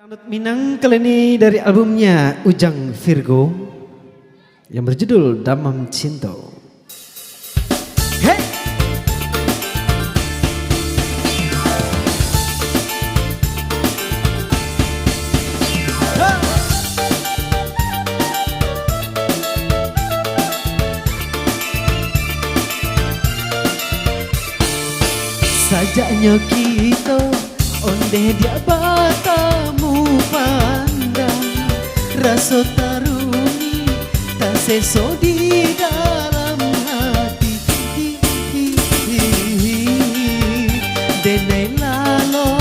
Dangdut Minang kali ini dari albumnya Ujang Virgo yang berjudul Damam Cinto. Hey! Sajaknya kita onde dia batamu pandang rasa taruni tak seso di dalam hati denai lalo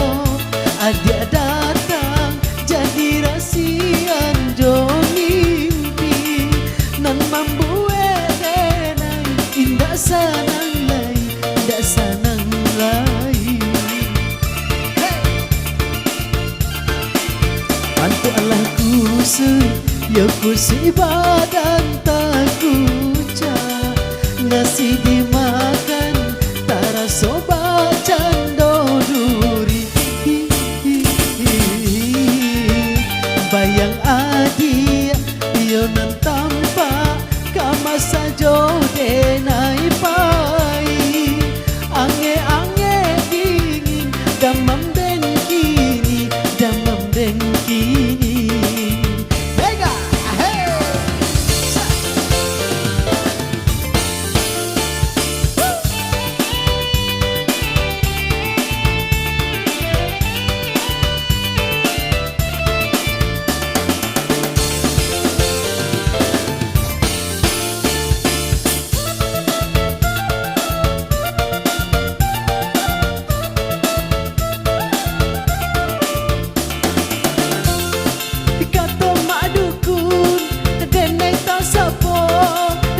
adia datang jadi rasian jo mimpi nan membuat denai indah sanang lai indah sanang lai. Bantu Allah kusi, ya kusi badan tak kuca nasi dimakan, tak rasa bacan doduri bayang adia, ya nan tampak kama sajo denai pai ange-ange dingin damam den kini damam den kini Mega hey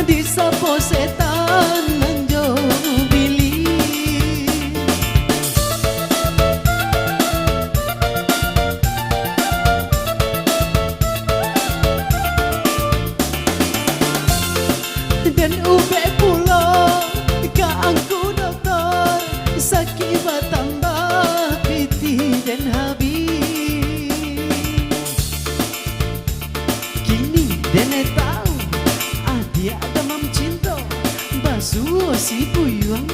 disapo setan menjo bili dan ube pulau ka angku dokter sakit bertambah piti dan habis kini dene tahu dia damam cinta basuh si puyuang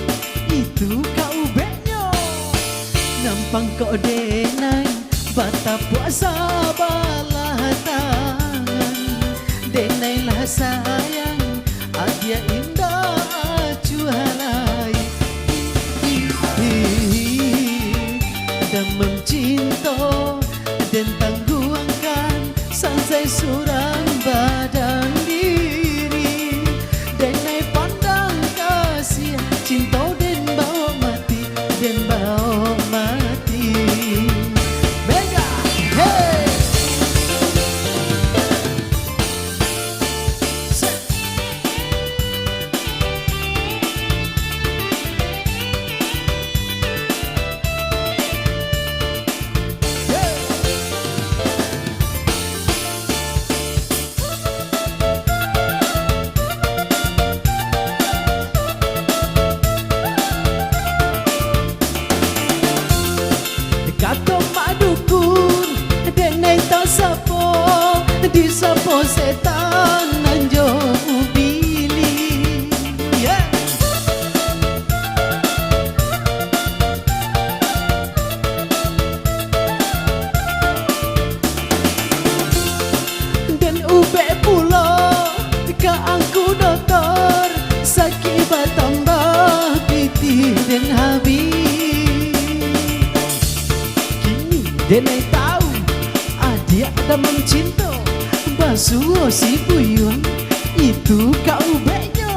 itu kau benyo nampang kau denai bata puasa balah tangan denai lah sayang adia indah acuhalai damam cinta dan tangguangkan sansai surang badan cinta den bawa mati Mega hey kato madukun denai tak sapo disapo setan nanjo bili yeah. Dan ube pulau ka angku dokter sakit bertambah piti dan habis denai tahu adia damam cinta basuh si puyuang itu kau benyo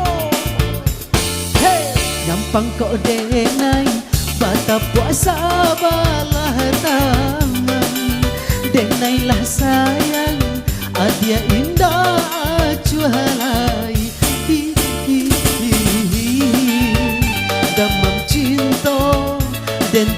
hey nyampang kau denai bata puasa balah tangan denai lah sayang adia indah acuhalai damam cinta dan